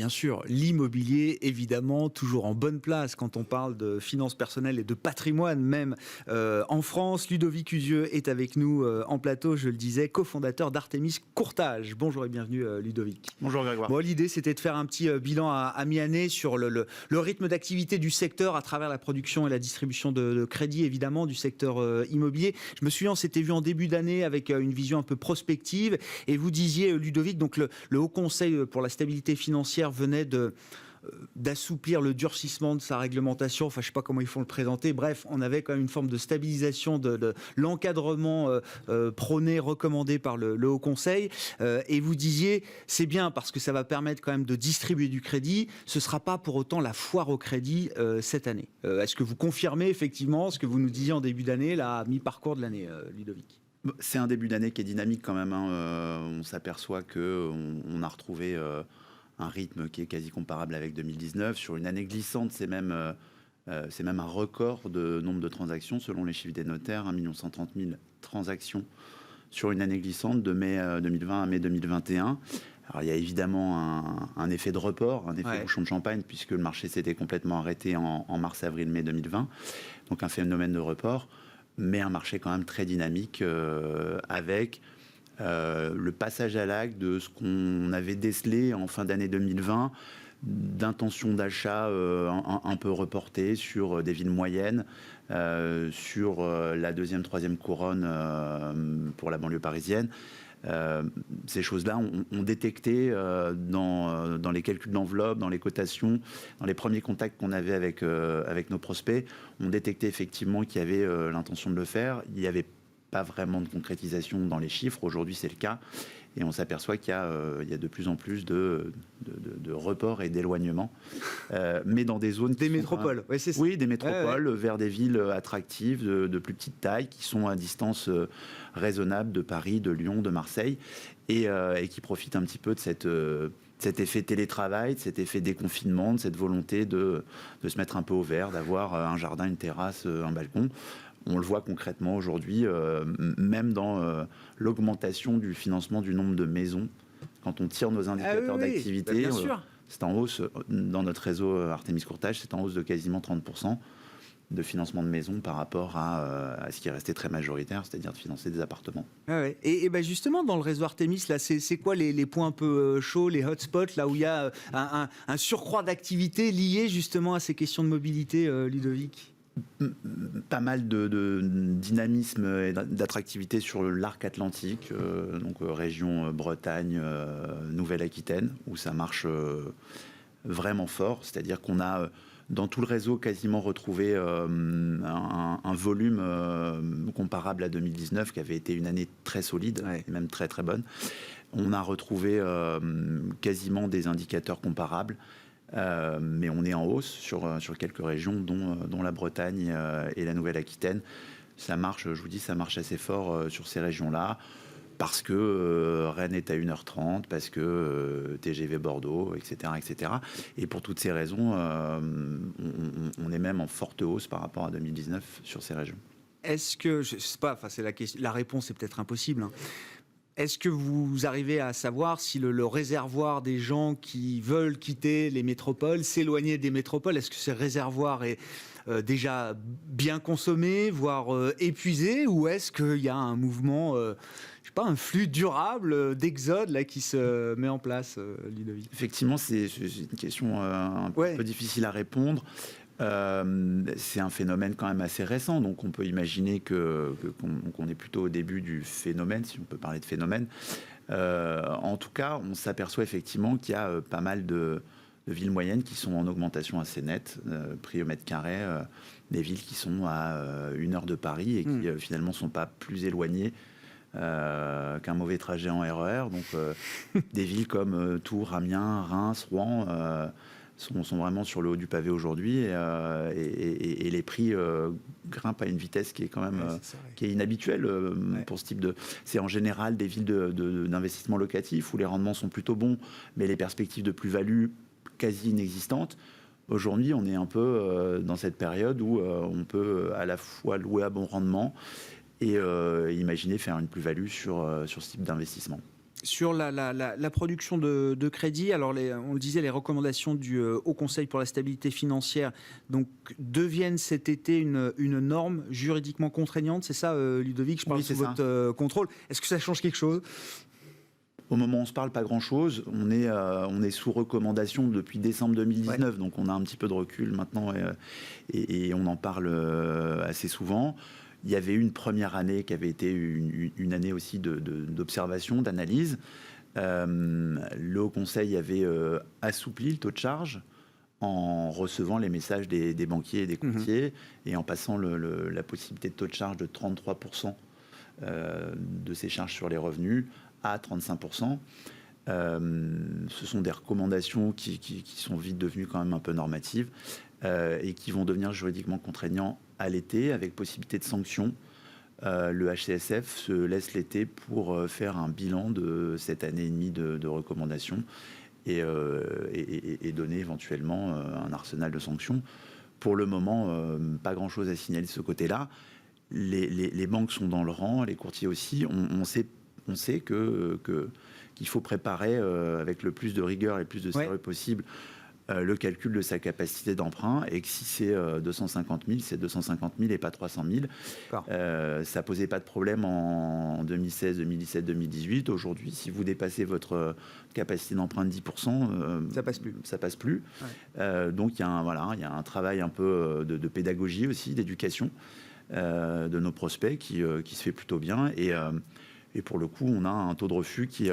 bien sûr, l'immobilier, évidemment, toujours en bonne place quand on parle de finances personnelles et de patrimoine même en France. Ludovic Usieux est avec nous en plateau, je le disais, cofondateur d'Artémis Courtage. Bonjour et bienvenue Ludovic. Bonjour Grégoire. Bon, l'idée c'était de faire un petit bilan à mi-année sur le rythme d'activité du secteur à travers la production et la distribution de crédit, évidemment, du secteur immobilier. Je me souviens, on s'était vu en début d'année avec une vision un peu prospective et vous disiez, Ludovic, donc le Haut Conseil pour la stabilité financière venait d'assouplir le durcissement de sa réglementation, enfin je ne sais pas comment ils font le présenter, bref, on avait quand même une forme de stabilisation de l'encadrement prôné, recommandé par le Haut Conseil, et vous disiez, c'est bien parce que ça va permettre quand même de distribuer du crédit, ce ne sera pas pour autant la foire au crédit cette année. Est-ce que vous confirmez effectivement ce que vous nous disiez en début d'année, là, à mi-parcours de l'année, Ludovic ? C'est un début d'année qui est dynamique quand même. On s'aperçoit qu'on a retrouvé un rythme qui est quasi comparable avec 2019. Sur une année glissante, c'est même un record de nombre de transactions. Selon les chiffres des notaires, 1 130 000 transactions sur une année glissante de mai 2020 à mai 2021. Alors, il y a évidemment un effet de report, un effet bouchon de champagne, puisque le marché s'était complètement arrêté en mars, avril, mai 2020. Donc un phénomène de report, mais un marché quand même très dynamique avec le passage à l'acte de ce qu'on avait décelé en fin d'année 2020, d'intention d'achat un peu reportée sur des villes moyennes, sur la deuxième, troisième couronne pour la banlieue parisienne. Ces choses-là ont détecté dans les calculs d'enveloppe, dans les cotations, dans les premiers contacts qu'on avait avec nos prospects, on détectait effectivement qu'il y avait l'intention de le faire. Il n'y avait pas vraiment de concrétisation dans les chiffres. Aujourd'hui, c'est le cas. Et on s'aperçoit qu'il y a de plus en plus de reports et d'éloignements, mais dans des zones... Des métropoles, oui, c'est ça. Oui, des métropoles, vers des villes attractives, de plus petite taille, qui sont à distance raisonnable de Paris, de Lyon, de Marseille, et qui profitent un petit peu de cet effet télétravail, de cet effet déconfinement, de cette volonté de se mettre un peu au vert, d'avoir un jardin, une terrasse, un balcon. On le voit concrètement aujourd'hui, même dans l'augmentation du financement du nombre de maisons. Quand on tire nos indicateurs d'activité, c'est en hausse. Dans notre réseau Artémis Courtage, c'est en hausse de quasiment 30% de financement de maisons par rapport à ce qui est resté très majoritaire, c'est-à-dire de financer des appartements. Et ben justement, dans le réseau Artémis, là, c'est quoi les points un peu chauds, les hotspots, là où il y a un surcroît d'activité lié justement à ces questions de mobilité, Ludovic ? Pas mal de dynamisme et d'attractivité sur l'arc atlantique, donc région Bretagne, Nouvelle-Aquitaine, où ça marche vraiment fort. C'est-à-dire qu'on a dans tout le réseau quasiment retrouvé un volume comparable à 2019, qui avait été une année très solide, et même très très bonne. On a retrouvé quasiment des indicateurs comparables. Mais on est en hausse sur quelques régions, dont la Bretagne et la Nouvelle-Aquitaine. Ça marche, je vous dis, ça marche assez fort sur ces régions-là, parce que Rennes est à 1h30, parce que TGV Bordeaux, etc., etc. Et pour toutes ces raisons, on est même en forte hausse par rapport à 2019 sur ces régions. Est-ce que, je sais pas, enfin la réponse est peut-être impossible, hein. Est-ce que vous arrivez à savoir si le réservoir des gens qui veulent quitter les métropoles, s'éloigner des métropoles, est-ce que ce réservoir est déjà bien consommé, voire épuisé, ou est-ce qu'il y a un mouvement, je sais pas, un flux durable d'exode là qui se met en place, Ludovic ? Effectivement, c'est une question un peu difficile à répondre. C'est un phénomène quand même assez récent, donc on peut imaginer qu'on est plutôt au début du phénomène, si on peut parler de phénomène. En tout cas, on s'aperçoit effectivement qu'il y a pas mal de villes moyennes qui sont en augmentation assez nette, prix au mètre carré, des villes qui sont à 1 heure de Paris et qui finalement ne sont pas plus éloignées qu'un mauvais trajet en RER. Donc des villes comme Tours, Amiens, Reims, Rouen... sont vraiment sur le haut du pavé aujourd'hui et les prix grimpent à une vitesse qui est quand même qui est inhabituelle pour ce type de... C'est en général des villes d'investissement locatif où les rendements sont plutôt bons, mais les perspectives de plus-value quasi inexistantes. Aujourd'hui, on est un peu dans cette période où on peut à la fois louer à bon rendement et imaginer faire une plus-value sur ce type d'investissement. Sur la production de crédit, alors on le disait, les recommandations du Haut Conseil pour la stabilité financière donc, deviennent cet été une norme juridiquement contraignante, c'est ça Ludovic? Je parle sous votre contrôle. Est-ce que ça change quelque chose? Au moment où on se parle, pas grand-chose. On est sous recommandation depuis décembre 2019, ouais. Donc on a un petit peu de recul maintenant et on en parle assez souvent. Il y avait une première année qui avait été une année aussi d'observation, d'analyse. Le Haut Conseil avait assoupli le taux de charge en recevant les messages des banquiers et des courtiers et en passant la possibilité de taux de charge de 33% de ces charges sur les revenus à 35%. Ce sont des recommandations qui sont vite devenues quand même un peu normatives et qui vont devenir juridiquement contraignants à l'été avec possibilité de sanctions. Le HCSF se laisse l'été pour faire un bilan de cette année et demie de recommandations et donner éventuellement un arsenal de sanctions. Pour le moment, pas grand-chose à signaler de ce côté-là. Les banques sont dans le rang, les courtiers aussi. On sait qu'il faut préparer avec le plus de rigueur et le plus de sérieux possible le calcul de sa capacité d'emprunt et que si c'est 250 000, c'est 250 000 et pas 300 000. Ça posait pas de problème en 2016, 2017, 2018. Aujourd'hui, si vous dépassez votre capacité d'emprunt de 10%, ça passe plus. Ça passe plus. Ouais. Donc il y a un travail un peu de pédagogie aussi, d'éducation de nos prospects qui se fait plutôt bien et pour le coup, on a un taux de refus qui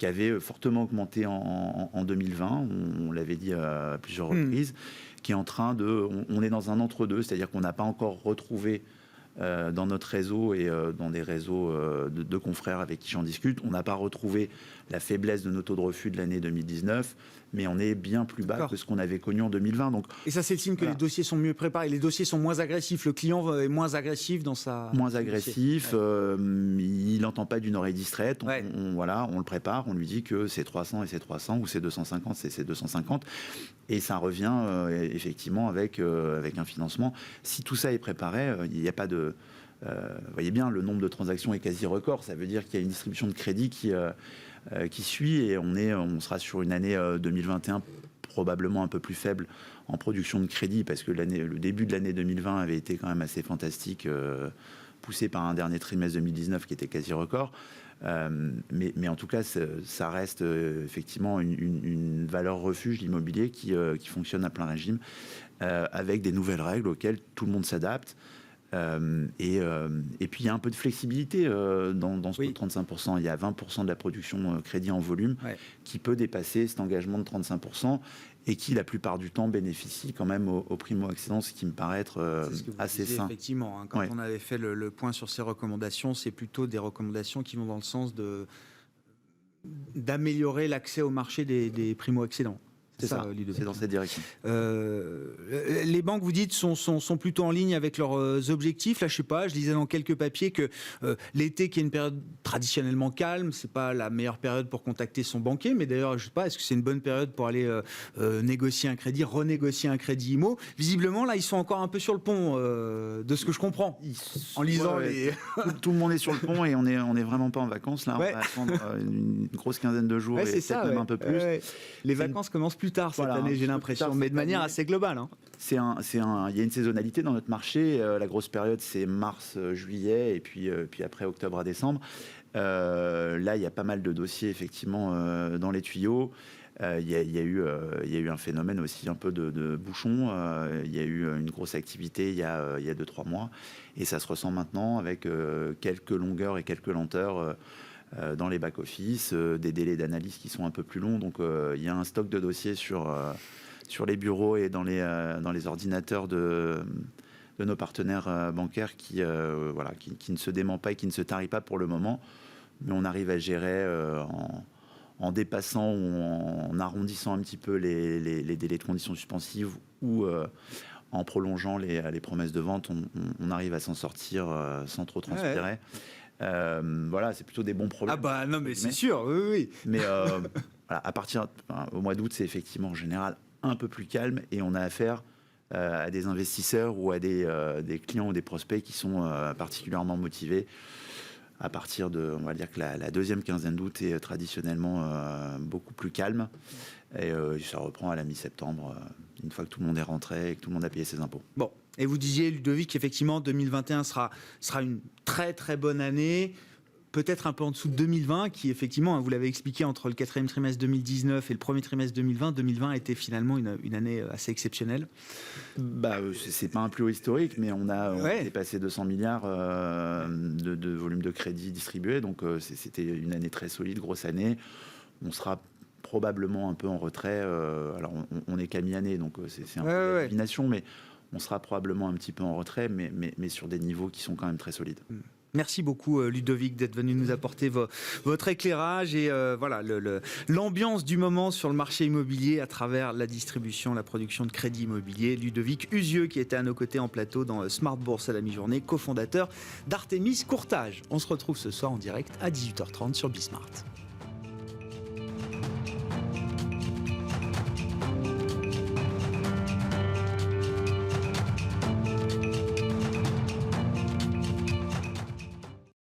avait fortement augmenté en 2020, on l'avait dit à plusieurs reprises, qui est en train de... On est dans un entre-deux, c'est-à-dire qu'on n'a pas encore retrouvé dans notre réseau et dans des réseaux de confrères avec qui j'en discute, on n'a pas retrouvé la faiblesse de nos taux de refus de l'année 2019, mais on est bien plus bas que ce qu'on avait connu en 2020. Donc, et ça, c'est le signe que les dossiers sont mieux préparés, les dossiers sont moins agressifs, le client est moins agressif dans sa... Moins agressif, il n'entend pas d'une oreille distraite, on le prépare, on lui dit que c'est 300 et c'est 300, ou c'est 250 et c'est 250, et ça revient effectivement avec un financement. Si tout ça est préparé, il n'y a pas de... vous voyez bien, le nombre de transactions est quasi record, ça veut dire qu'il y a une distribution de crédit qui suit et on sera sur une année 2021 probablement un peu plus faible en production de crédit parce que le début de l'année 2020 avait été quand même assez fantastique, poussé par un dernier trimestre 2019 qui était quasi record. Mais en tout cas, ça reste effectivement une valeur refuge, l'immobilier, qui fonctionne à plein régime avec des nouvelles règles auxquelles tout le monde s'adapte. Et puis il y a un peu de flexibilité dans ce 35%. Il y a 20% de la production crédit en volume qui peut dépasser cet engagement de 35% et qui la plupart du temps bénéficie quand même au primo-accédant, ce qui me paraît être assez sain. Effectivement, quand on avait fait le point sur ces recommandations, c'est plutôt des recommandations qui vont dans le sens d'améliorer l'accès au marché des primo-accédants. C'est ça, c'est dans cette direction. Les banques, vous dites, sont plutôt en ligne avec leurs objectifs. Là, je sais pas, je lisais dans quelques papiers que l'été, qui est une période traditionnellement calme, c'est pas la meilleure période pour contacter son banquier. Mais d'ailleurs, je sais pas, est-ce que c'est une bonne période pour aller négocier un crédit, renégocier un crédit IMO? Visiblement, là, ils sont encore un peu sur le pont, de ce que je comprends, en lisant les... Tout le monde est sur le pont et on est vraiment pas en vacances. Là, on va attendre une grosse quinzaine de jours et peut-être même un peu plus. Les vacances commencent plus tard cette année, j'ai l'impression, mais de manière assez globale. Il y a une saisonnalité dans notre marché. La grosse période, c'est mars, juillet, et puis après octobre à décembre. Là, il y a pas mal de dossiers, effectivement, dans les tuyaux. Il y a eu un phénomène aussi un peu de bouchon. Il y a eu une grosse activité il y a 2-3 mois. Et ça se ressent maintenant avec quelques longueurs et quelques lenteurs dans les back-office, des délais d'analyse qui sont un peu plus longs. Donc, il y a un stock de dossiers sur les bureaux et dans les ordinateurs de nos partenaires bancaires qui ne se dément pas et qui ne se tarit pas pour le moment. Mais on arrive à gérer en dépassant ou en arrondissant un petit peu les délais de conditions suspensives ou en prolongeant les promesses de vente, on arrive à s'en sortir sans trop transpirer. C'est plutôt des bons problèmes. Ah bah non, mais c'est sûr, oui. Mais à partir au mois d'août, c'est effectivement en général un peu plus calme et on a affaire à des investisseurs ou à des clients ou des prospects qui sont particulièrement motivés à partir de, on va dire que la deuxième quinzaine d'août est traditionnellement beaucoup plus calme. Et ça reprend à la mi-septembre, une fois que tout le monde est rentré et que tout le monde a payé ses impôts. Bon, et vous disiez, Ludovic, qu'effectivement 2021 sera une très très bonne année, peut-être un peu en dessous de 2020, qui effectivement, vous l'avez expliqué, entre le quatrième trimestre 2019 et le premier trimestre 2020 était finalement une année assez exceptionnelle. C'est pas un plus haut historique, mais on a dépassé 200 milliards de volume de crédit distribué, donc c'était une année très solide, grosse année. On sera probablement un peu en retrait, alors on est qu'à mi-année, donc c'est un peu de divination, mais on sera probablement un petit peu en retrait, mais sur des niveaux qui sont quand même très solides. Merci beaucoup Ludovic d'être venu nous apporter votre éclairage et voilà l'ambiance du moment sur le marché immobilier à travers la distribution, la production de crédit immobilier. Ludovic Usieux qui était à nos côtés en plateau dans Smart Bourse à la mi-journée, cofondateur d'Artémis Courtage. On se retrouve ce soir en direct à 18h30 sur Bismart.